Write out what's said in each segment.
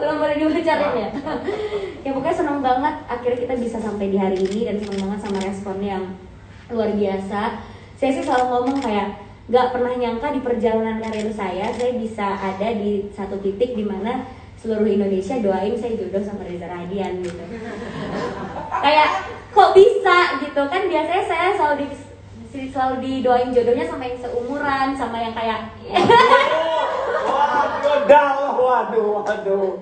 belum boleh dibocorin ya. Ya pokoknya senang banget akhirnya kita bisa sampai di hari ini dan senang banget sama responnya yang luar biasa. Saya sih selalu ngomong kayak gak pernah nyangka di perjalanan karir saya bisa ada di satu titik di mana seluruh Indonesia doain saya jodoh sama Reza Radian gitu. Kayak kok bisa gitu kan, biasanya saya selalu didoain jodohnya sama yang seumuran, sama yang kayak waduh.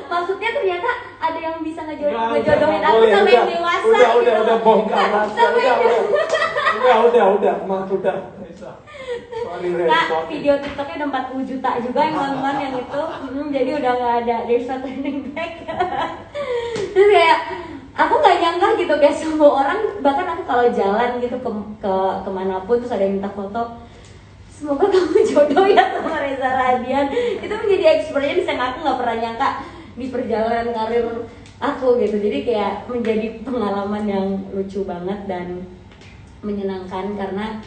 Maksudnya ternyata ada yang bisa ngejodohin aku sama yang dewasa. Udah bongkar udah, emang sudah. Kak, video TikToknya udah 40 juta juga yang nonton yang itu. Jadi udah gak ada, there's no turning back. Terus kayak aku gak nyangka gitu kayak semua orang, bahkan aku kalau jalan gitu ke kemanapun terus ada yang minta foto, semoga kamu jodoh ya sama Reza Radian. Itu menjadi experience yang aku gak pernah nyangka di perjalanan karir aku gitu. Jadi kayak menjadi pengalaman yang lucu banget dan menyenangkan karena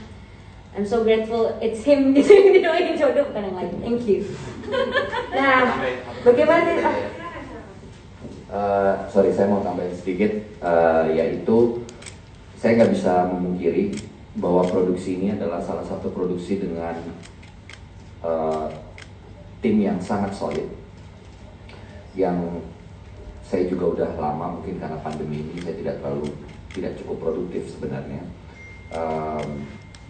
I'm so grateful it's him gitu yang didoain jodoh, bukan yang lain. Thank you. Nah, bagaimana nih? Sorry, saya mau tambahin sedikit, yaitu saya nggak bisa memungkiri bahwa produksi ini adalah salah satu produksi dengan tim yang sangat solid, yang saya juga udah lama, mungkin karena pandemi ini saya tidak cukup produktif sebenarnya.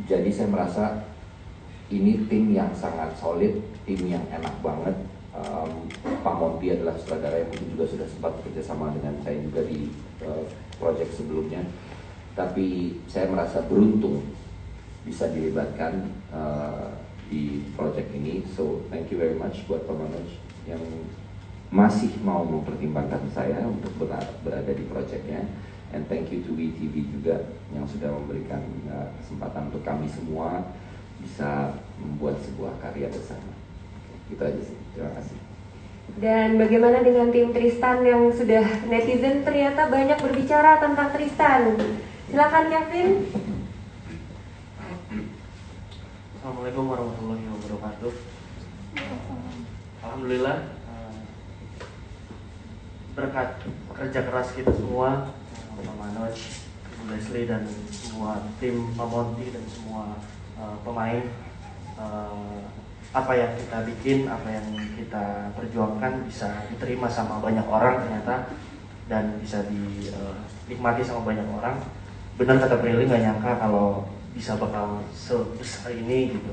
Jadi saya merasa ini tim yang sangat solid, tim yang enak banget. Pak Monty adalah sutradara yang mungkin juga sudah sempat bekerja sama dengan saya juga di proyek sebelumnya. Tapi saya merasa beruntung bisa dilibatkan di proyek ini. So thank you very much buat Pak Manoj yang masih mau mempertimbangkan saya untuk berada di proyeknya. And thank you to WeTV juga yang sudah memberikan kesempatan untuk kami semua bisa membuat sebuah karya bersama. Gitu aja sih, terima kasih. Dan bagaimana dengan tim Tristan yang sudah netizen ternyata banyak berbicara tentang Tristan? Silakan Kevin. Assalamualaikum warahmatullahi wabarakatuh. Alhamdulillah berkat kerja keras kita semua, Pak Manoj, Ibu Leslie dan semua tim Pak Monty dan semua pemain, apa yang kita bikin, apa yang kita perjuangkan bisa diterima sama banyak orang ternyata dan bisa dinikmati sama banyak orang. Benar kata Prilly, nggak nyangka kalau bisa bakal sebesar ini gitu.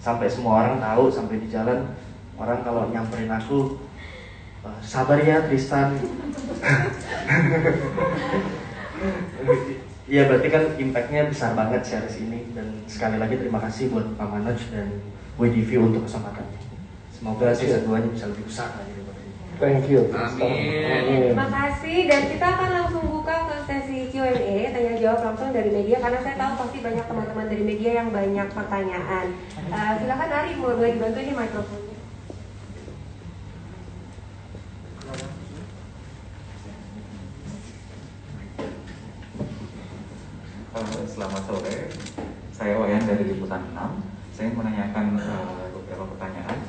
Sampai semua orang tahu, sampai di jalan orang kalau nyamperin aku, sabar ya Tristan. Iya, berarti kan impactnya besar banget series ini. Dan sekali lagi terima kasih buat Pak Manoj dan WeTV untuk kesempatannya. Semoga season 2-nya bisa lebih besar lagi daripada ini. Thank you. Amin. Terima kasih, dan kita akan langsung buka ke sesi Q&A, tanya jawab langsung dari media karena saya tahu pasti banyak teman-teman dari media yang banyak pertanyaan. Silakan Ari, boleh dibantu ini mikrofonnya. Selamat sore, saya Wayan dari Liputan 6. Saya menanyakan beberapa pertanyaan.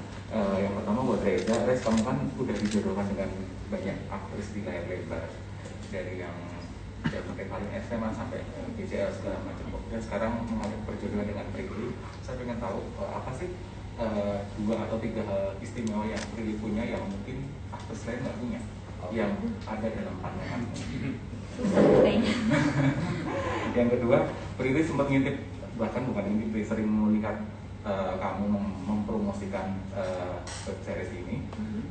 Yang pertama buat Reza, kamu kan udah dijodohkan dengan banyak aktris di layar lebar, dari yang zaman paling SMA sampai BCL segala macam. Dan sekarang mengalami perjodohan dengan Prilly. Saya ingin tahu apa sih 2 atau 3 hal istimewa yang Prilly punya yang mungkin aktris lain nggak punya, yang ada dalam pandanganmu. Yang kedua, Prilly sempat ngintip, bahkan bukan ngintip, sering melihat kamu mempromosikan web series ini.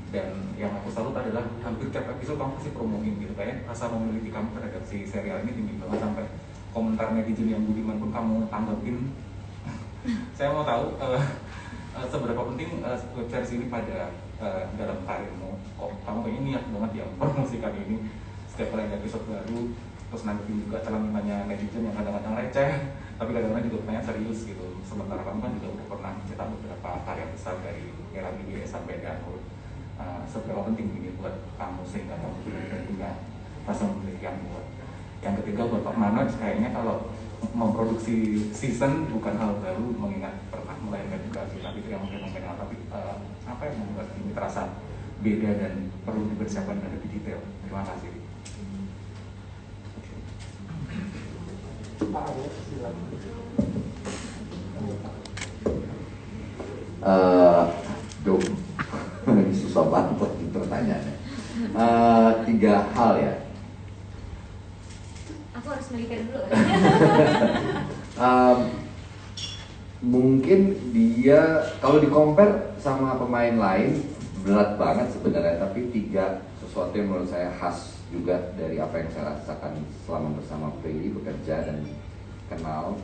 Dan yang aku salut adalah hampir tiap episode kamu pasti promoin gitu, kayak rasa memiliki kamu terhadap si serial ini tinggi banget, sampai komentar netizen yang budiman pun kamu tanggapin. Saya mau tahu seberapa penting web series ini pada dalam karirmu. Kok kamu kayaknya niat banget ya mempromosikan ini setiap kali ada episode baru, terus nanggepin juga celah-celahnya netizen yang kadang-kadang receh, tapi kadang-kadang juga pertanyaan serius gitu. Sementara kamu kan juga udah pernah mencetak beberapa karya besar dari era BBS sampai Danur. Seberapa penting ini buat kamu sehingga kamu benar-benar punya rasa memiliki yang kuat. Yang ketiga buat Pak Manoj, kayaknya kalau memproduksi season bukan hal baru, mengingat pernah melahirkan juga kita pikir yang mungkin mengenal, tapi apa apa yang membuat ini terasa beda dan perlu dipersiapkan dan lebih detail? Terima kasih. Pak Arya, silakan. Duh, ini susah banget pertanyaannya. 3 hal ya. Aku harus melipir dulu. Mungkin dia kalau di compare sama pemain lain berat banget sebenarnya, tapi 3 sesuatu yang menurut saya khas juga dari apa yang saya rasakan selama bersama Prilly bekerja dan kenal.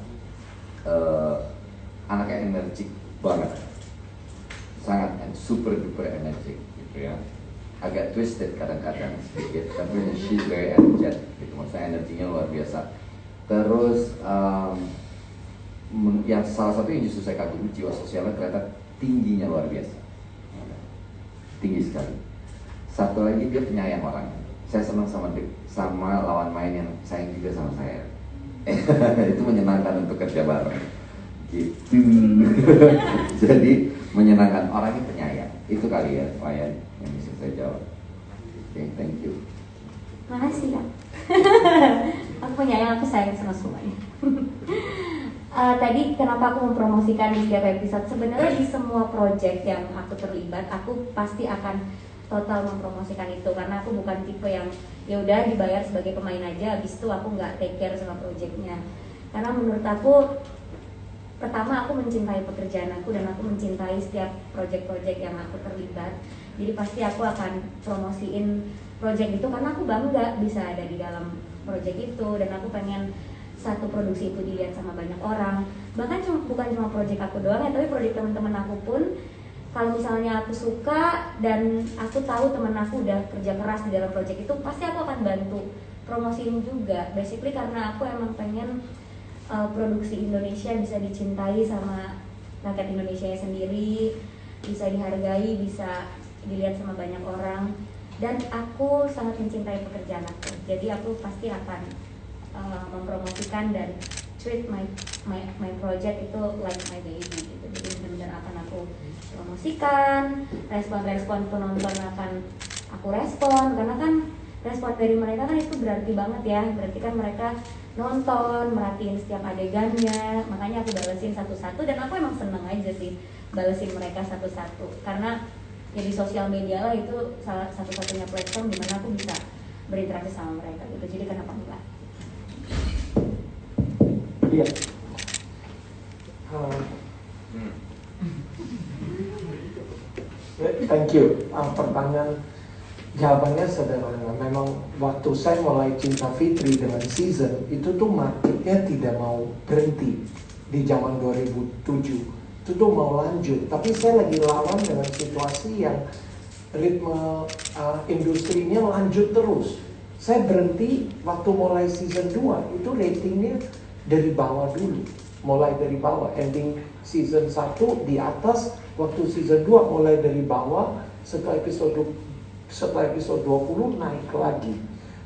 Anaknya energik banget, sangat super duper energik gitu ya, agak twisted kadang-kadang sedikit, tapi she's very energetic gitu, maksudnya energinya luar biasa. Terus yang salah satu yang justru saya kagumi, jiwa sosialnya kelihatan tingginya luar biasa, tinggi sekali. Satu lagi, dia penyayang orang. Saya senang sama lawan main yang sayang juga sama saya. Itu menyenangkan untuk kerja bareng gitu. Jadi menyenangkan, orangnya penyayang. Itu kali ya Wayan yang bisa saya jawab. Oke, thank you. Makasih Kak. Aku penyayang, aku sayang sama semuanya. Tadi kenapa aku mempromosikan di setiap episode? Sebenarnya di semua project yang aku terlibat, aku pasti akan total mempromosikan itu, karena aku bukan tipe yang ya udah dibayar sebagai pemain aja, habis itu aku nggak take care sama projectnya. Karena menurut aku, pertama aku mencintai pekerjaan aku dan aku mencintai setiap project-project yang aku terlibat. Jadi pasti aku akan promosiin project itu karena aku bangga bisa ada di dalam project itu, dan aku pengen satu produksi itu dilihat sama banyak orang. Bahkan bukan cuma project aku doang ya, tapi project teman-teman aku pun. Kalau misalnya aku suka dan aku tahu teman aku udah kerja keras di dalam project itu, pasti aku akan bantu promosiin juga. Basically karena aku emang pengen produksi Indonesia bisa dicintai sama rakyat Indonesia sendiri, bisa dihargai, bisa dilihat sama banyak orang. Dan aku sangat mencintai pekerjaan aku, jadi aku pasti akan mempromosikan dan treat my project itu like my baby gitu. Jadi benar-benar akan aku promosikan, respon penonton akan aku respon, karena kan respon dari mereka kan itu berarti banget ya, berarti kan mereka nonton, merhatiin setiap adegannya, makanya aku balesin satu-satu, dan aku emang seneng aja sih balesin mereka satu-satu, karena ya di sosial media lah itu salah satu-satunya platform dimana aku bisa berinteraksi sama mereka gitu, jadi kenapa enggak? Iya. Thank you. Pertanyaan jawabannya sederhana. Memang waktu saya mulai Cinta Fitri dengan season itu tuh marketnya tidak mau berhenti di zaman 2007. Itu tuh mau lanjut. Tapi saya lagi lawan dengan situasi yang ritme industrinya lanjut terus. Saya berhenti waktu mulai season 2 itu ratingnya dari bawah dulu. Mulai dari bawah, ending season 1 di atas, waktu season 2 mulai dari bawah, setelah episode 20 naik lagi.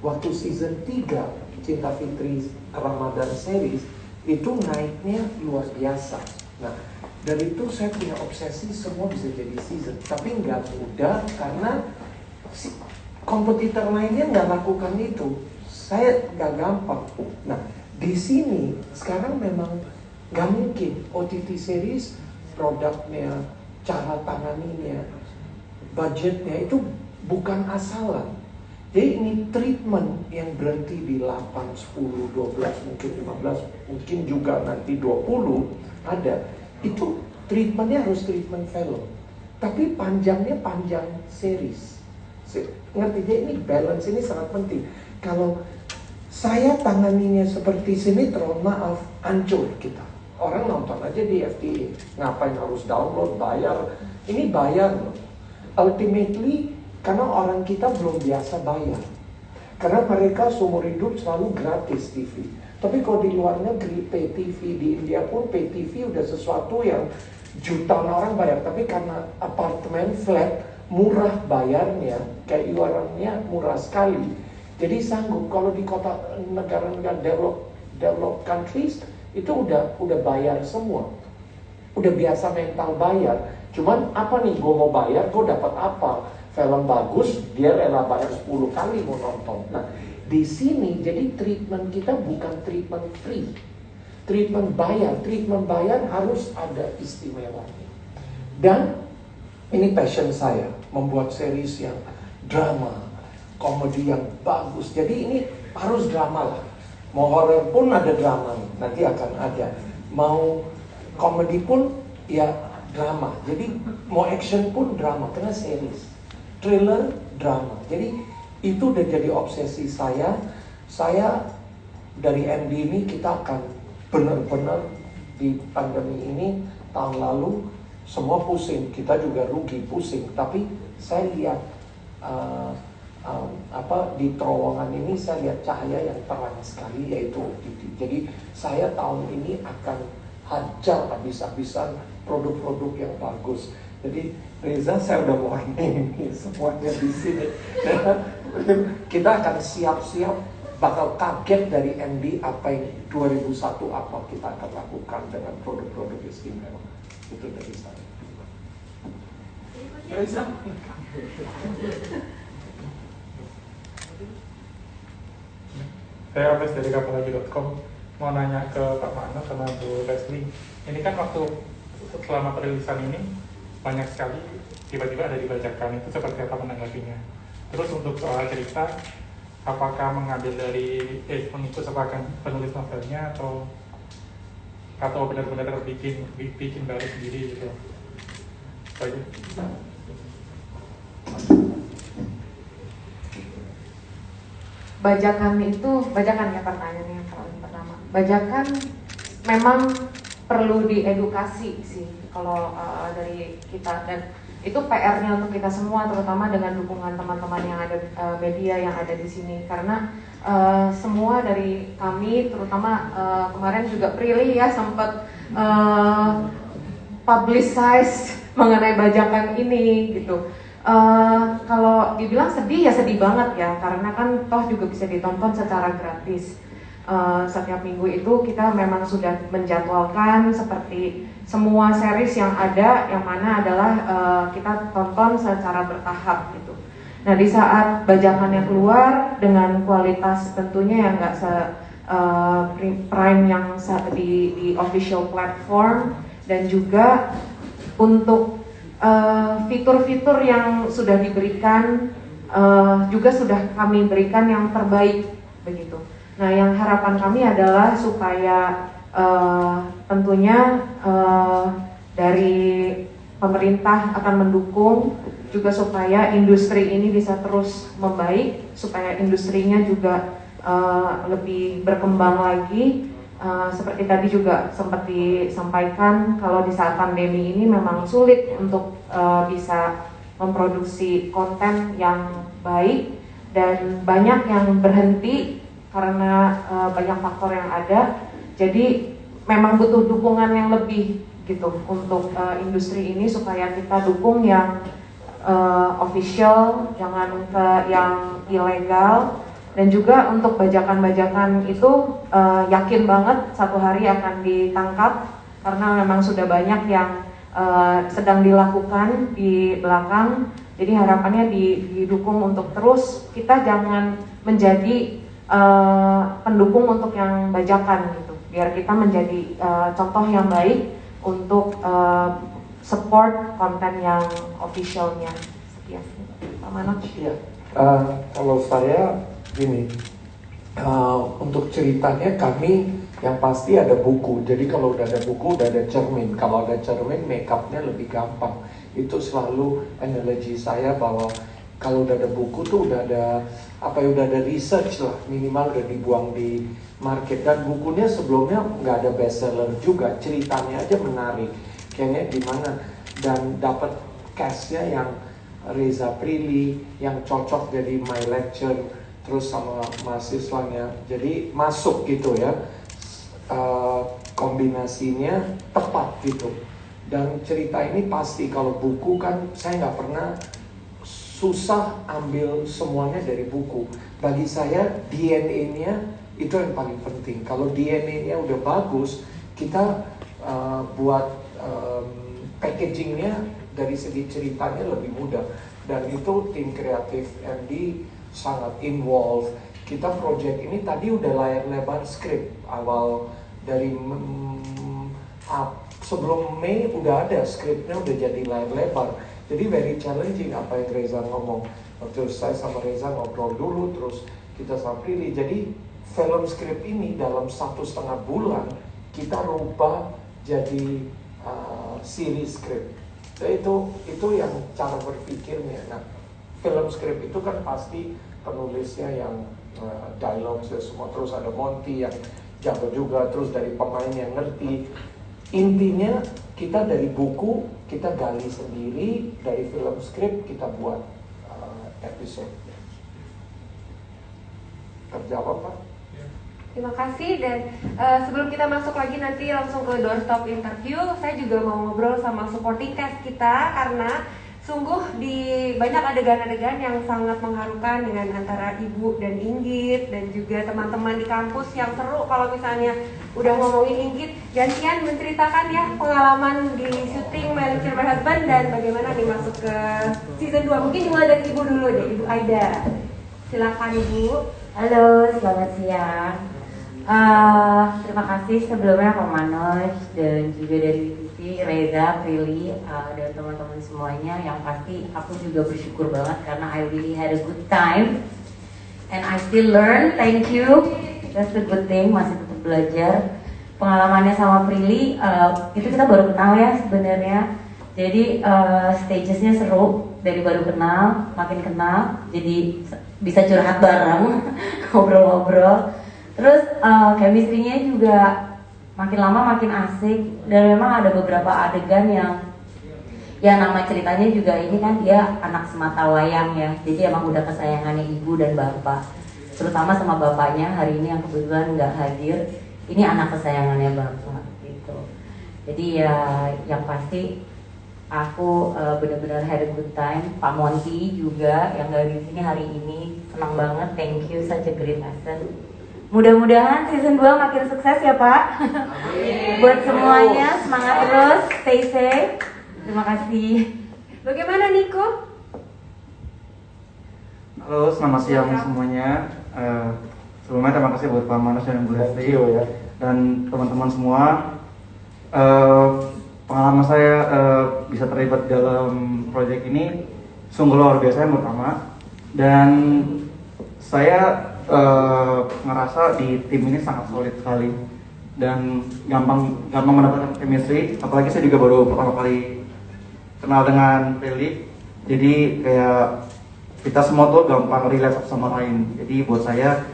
Waktu season 3 Cinta Fitri Ramadan series itu naiknya luar biasa. Nah, dari itu saya punya obsesi semua bisa jadi season, tapi nggak mudah karena kompetitor lainnya nggak lakukan itu. Saya nggak gampang. Nah, di sini sekarang memang nggak mungkin OTT series, produknya, cara tanganinya, budgetnya itu bukan asalan. Jadi ini treatment yang berhenti di 8, 10, 12, mungkin 15, mungkin juga nanti 20 ada. Itu treatmentnya harus treatment film. Tapi panjangnya panjang series. Ngerti? Jadi ini balance ini sangat penting. Kalau saya tanganinya seperti sinetron, maaf, hancur kita. Orang nonton aja di FTA, ngapain harus download, bayar. Ini bayar loh. Ultimately, karena orang kita belum biasa bayar. Karena mereka seumur hidup selalu gratis TV. Tapi kalau di luar negeri, pay TV, di India pun pay TV udah sesuatu yang jutaan orang bayar. Tapi karena apartemen flat, murah bayarnya, kayak iurannya murah sekali. Jadi sanggup. Kalau di kota negara-negara developed countries, itu udah bayar semua, udah biasa mental bayar. Cuman apa nih, gue mau bayar, gue dapat apa? Film bagus, dia rela bayar 10 kali mau nonton. Nah, di sini jadi treatment kita bukan treatment free, treatment bayar harus ada istimewanya. Dan ini passion saya, membuat series yang drama, komedi yang bagus. Jadi ini harus drama lah. Mau horror pun ada drama, nanti akan ada. Mau komedi pun ya drama. Jadi mau action pun drama, karena series. Thriller, drama. Jadi itu udah jadi obsesi saya. Saya dari MD ini kita akan benar-benar di pandemi ini tahun lalu semua pusing, kita juga rugi pusing. Tapi saya lihat di terowongan ini saya lihat cahaya yang terang sekali, yaitu OTT. Jadi saya tahun ini akan hajar habis-habisan produk-produk yang bagus. Jadi Reza, saya udah warning semuanya di sini. Kita akan siap-siap, bakal kaget dari MD apa yang 2001 apa kita akan lakukan dengan produk-produk istimewa. Itu dari saya. Reza. Saya Abes dari kapalagi.com, mau nanya ke Pak Mano sama Bu Leslie. Ini kan waktu selama perilisan ini banyak sekali tiba-tiba ada dibacakan, itu seperti apa menanggapinya? Terus untuk soal cerita, apakah mengambil dari mengikut sepakan penulis novelnya atau benar-benar bikin baru sendiri gitu? Itu aja. Bajakan ya pertanyaannya yang paling pertama. Bajakan memang perlu diedukasi sih kalau dari kita, dan itu PR-nya untuk kita semua, terutama dengan dukungan teman-teman yang ada media yang ada di sini, karena semua dari kami, terutama kemarin juga Prilly ya sempat publicize mengenai bajakan ini gitu. Kalau dibilang sedih ya sedih banget ya, karena kan toh juga bisa ditonton secara gratis. Setiap minggu itu kita memang sudah menjadwalkan seperti semua series yang ada, yang mana adalah kita tonton secara bertahap gitu. Nah, di saat bajakannya keluar dengan kualitas tentunya yang nggak prime yang di official platform, dan juga untuk fitur-fitur yang sudah diberikan juga sudah kami berikan yang terbaik begitu. Nah, yang harapan kami adalah supaya tentunya dari pemerintah akan mendukung juga supaya industri ini bisa terus membaik, supaya industrinya juga lebih berkembang lagi. Seperti tadi juga sempat disampaikan, kalau di saat pandemi ini memang sulit untuk bisa memproduksi konten yang baik, dan banyak yang berhenti karena banyak faktor yang ada. Jadi memang butuh dukungan yang lebih gitu untuk industri ini, supaya kita dukung yang official, jangan ke yang ilegal. Dan juga untuk bajakan-bajakan itu yakin banget satu hari akan ditangkap, karena memang sudah banyak yang sedang dilakukan di belakang. Jadi harapannya didukung untuk terus, kita jangan menjadi pendukung untuk yang bajakan gitu, biar kita menjadi contoh yang baik untuk support konten yang officialnya. Sekian, Pak Manoj. Iya, kalau saya gini, untuk ceritanya kami yang pasti ada buku. Jadi kalau udah ada buku, udah ada cermin. Kalau ada cermin, make upnya lebih gampang. Itu selalu analogi saya, bahwa kalau udah ada buku tuh udah ada udah ada research lah, minimal udah dibuang di market. Dan bukunya sebelumnya nggak ada bestseller juga, ceritanya aja menarik, kayaknya gimana, dan dapat castnya yang Reza Prilly yang cocok jadi my lecture, terus sama mahasiswanya, jadi masuk gitu ya, kombinasinya tepat gitu. Dan cerita ini pasti, kalau buku kan saya nggak pernah susah ambil semuanya dari buku. Bagi saya DNA-nya itu yang paling penting. Kalau DNA-nya udah bagus, kita buat packagingnya dari segi ceritanya lebih mudah. Dan itu tim kreatif MD sangat involved. Kita project ini tadi udah layar lebar skrip awal dari sebelum Mei udah ada skripnya, udah jadi layar lebar. Jadi very challenging apa yang Reza ngomong. Waktu saya sama Reza ngobrol dulu, terus kita sama Prilly. Jadi film skrip ini dalam 1,5 bulan kita rubah jadi series skrip. Itu yang cara berpikirnya. Nah, film skrip itu kan pasti penulisnya yang dialog semua, terus ada Monty yang jago juga, terus dari pemain yang ngerti. Intinya kita dari buku kita gali sendiri, dari film skrip kita buat episode. Terjawab, Pak? Terima kasih, dan sebelum kita masuk lagi nanti langsung ke doorstop interview, saya juga mau ngobrol sama supporting cast kita karena sungguh di banyak adegan-adegan yang sangat mengharukan dengan antara Ibu dan Inggit dan juga teman-teman di kampus yang seru. Kalau misalnya udah ngomongin Inggit, gantian menceritakan ya pengalaman di syuting My Lecture My Husband dan bagaimana nih masuk ke season 2. Mungkin dimulai dari Ibu dulu deh, Ibu Aida. Silakan Ibu. Halo, selamat siang. Terima kasih sebelumnya Pak Manoj dan juga dari TV, Reza, Prilly, dan teman-teman semuanya. Yang pasti aku juga bersyukur banget karena I really had a good time and I still learn. Thank you, that's the good thing, masih tetap belajar. Pengalamannya sama Prilly itu kita baru kenal ya sebenarnya. Jadi stagesnya seru, dari baru kenal makin kenal, jadi bisa curhat bareng, ngobrol-ngobrol. Terus chemistry-nya juga makin lama makin asik, dan memang ada beberapa adegan yang ya nama ceritanya juga ini kan dia anak semata wayang ya, jadi emang udah kesayangannya ibu dan bapak, terutama sama bapaknya hari ini yang kebetulan nggak hadir, ini anak kesayangannya bapak gitu. Jadi ya yang pasti aku benar-benar had a good time. Pak Monty juga yang dari sini hari ini, senang banget, thank you, such a great lesson. Mudah-mudahan season 2 makin sukses ya Pak. Buat semuanya, semangat terus, stay safe. Terima kasih. Bagaimana Niko? Halo, selamat siang semuanya. Sebelumnya terima kasih buat Pak Manoj dan Bu Lesti ya. dan teman-teman semua. Pengalaman saya bisa terlibat dalam proyek ini sungguh luar biasa yang pertama, dan saya ngerasa di tim ini sangat solid sekali dan gampang mendapatkan chemistry. Apalagi saya juga baru pertama kali kenal dengan Prilly, jadi kayak kita semua tuh gampang relate satu sama lain. Jadi buat saya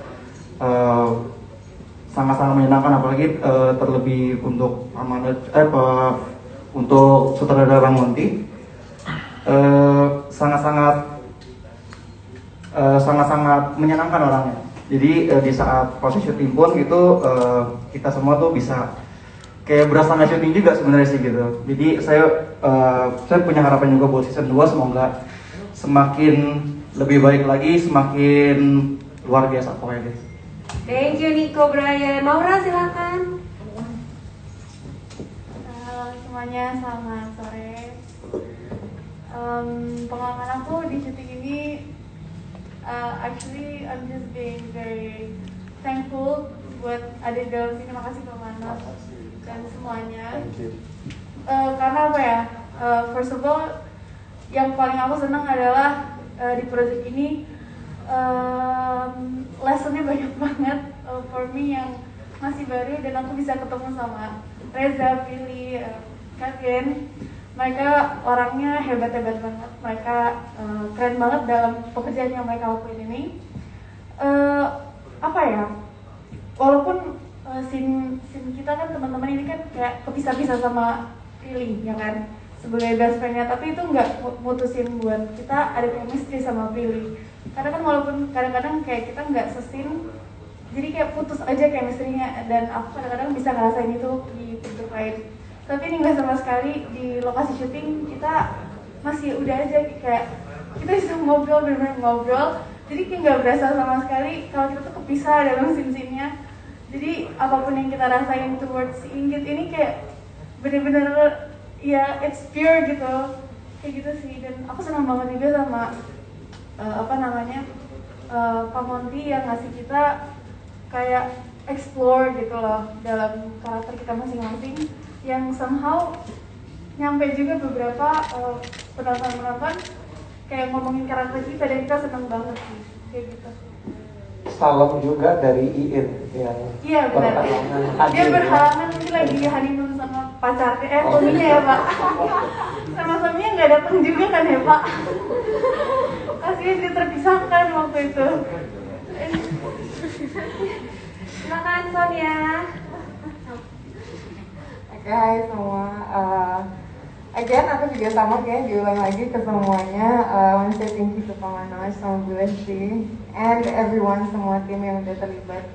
sangat-sangat menyenangkan, apalagi terlebih untuk untuk sutradara Monty, sangat-sangat menyenangkan orangnya. Jadi di saat proses syuting pun gitu kita semua tuh bisa kayak berasa nggak syuting juga sebenarnya sih gitu. Jadi saya punya harapan juga buat season 2, semoga semakin lebih baik lagi, semakin luar biasa pokoknya guys. Thank you Niko, Brian. Maura silakan. Halo semuanya, selamat sore. Pengalaman aku di syuting ini, actually I'm just being very thankful buat adik dalam sini. Makasih Pak Manoj dan semuanya. Karena apa ya? First of all, yang paling aku senang adalah di project ini lessonnya banyak banget for me yang masih baru, dan aku bisa ketemu sama Reza, Prilly, Kevin. Mereka orangnya hebat-hebat banget, mereka keren banget dalam pekerjaan yang mereka lakuin ini. Apa ya, walaupun scene kita kan teman-teman ini kan kayak kepisah-pisah sama Prilly ya kan, sebagai best friend-nya, tapi itu nggak mutusin buat kita ada chemistry sama Prilly. Karena kan walaupun kadang-kadang kayak kita nggak sesin, jadi kayak putus aja chemistry-nya, dan aku kadang-kadang bisa ngerasain itu di pintu lain. Tapi ini nggak sama sekali. Di lokasi syuting kita masih udah aja kayak kita bisa ngobrol, bener-bener ngobrol, jadi kayak nggak berasa sama sekali kalau kita tuh kepisah dalam scene-scene-nya. Jadi apapun yang kita rasain towards si Inggit ini kayak bener-bener ya it's pure gitu, kayak gitu sih. Dan aku senang banget juga sama Pak Monty yang ngasih kita kayak explore gitu loh dalam karakter kita masing-masing, yang somehow nyampe juga beberapa penonton-penonton kayak ngomongin karakter kita, dan kita senang banget sih kayak gitu. Salam juga dari Iin yang Iya benar. Dia berhalangan nanti lagi honeymoon sama pacarnya, suaminya ya Pak. Sama suaminya nggak datang juga kan ya Pak. Kasihan dia terpisahkan waktu itu. Silakan Sonia. Oke, hai semua. Again, aku juga sama kayak diulang lagi ke semuanya. I want to say thank you to Pak Manoj sama Bu Leslie and everyone, semua tim yang udah terlibat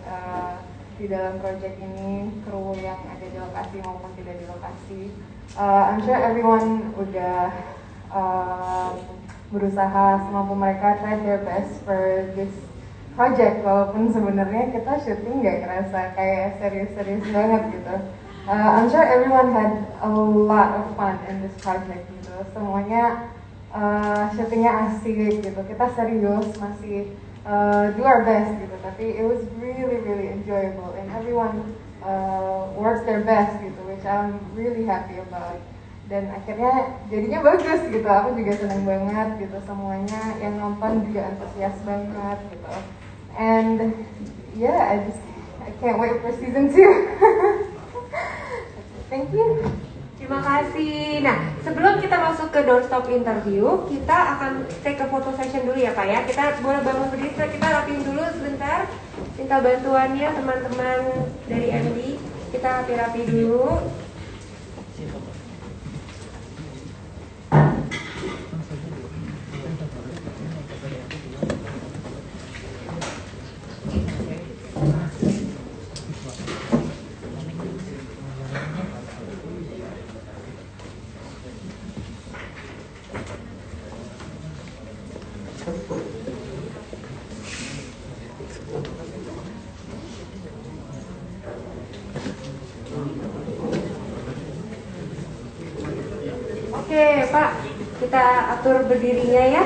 di dalam project ini, kru yang ada di lokasi maupun tidak di lokasi. I'm sure everyone udah berusaha semampu mereka, try their best for this project, walaupun sebenarnya kita syuting nggak ngerasa kayak serius-serius banget gitu. I'm sure everyone had a lot of fun in this project gitu. Semuanya syutingnya asik gitu. Kita serius masih do our best gitu. Tapi it was really really enjoyable and everyone works their best gitu, which I'm really happy about. Dan akhirnya jadinya bagus gitu. Aku juga senang banget gitu. Semuanya yang nonton juga antusias banget gitu. And yeah, I can't wait for season 2. Thank you. Terima kasih. Nah, sebelum kita masuk ke doorstop interview, kita akan take a photo session dulu ya Pak ya. Kita boleh bangun berdiri, kita rapiin dulu sebentar. Minta bantuannya teman-teman dari MD. Kita rapi-rapi dulu. Oke Pak, kita atur berdirinya ya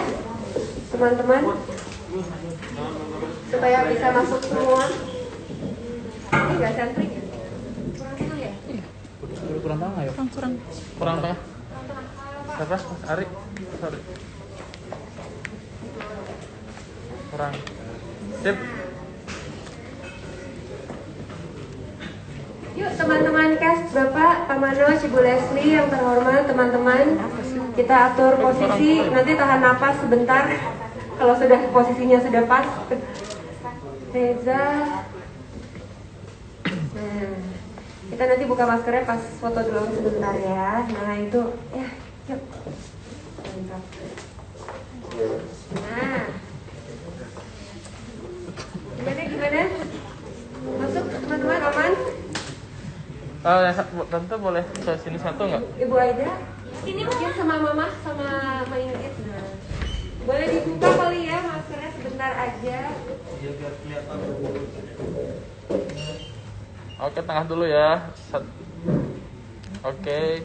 teman-teman, supaya bisa masuk semua. Ini nggak sampling ya? Kurang itu ya? Kurang tengah ya? Kurang tengah. Siapa? Mas Ari? Sorry. Kurang. Sip. Yuk teman-teman cast, Bapak, Pak Manoj, Ibu Leslie yang terhormat, teman-teman, kita atur posisi, nanti tahan napas sebentar. Kalau sudah posisinya sudah pas, Reza. Nah, kita nanti buka maskernya pas foto dulu sebentar ya. Nah itu, ya, yuk. Mantap. Nah, gimana? Masuk teman-teman, aman? Tante boleh ke sini satu nggak? Ibu Aida, sini mungkin sama Mama, sama Ingrid. Nah, boleh dibuka kali ya maskernya sebentar aja. Oke, tengah dulu ya. Oke.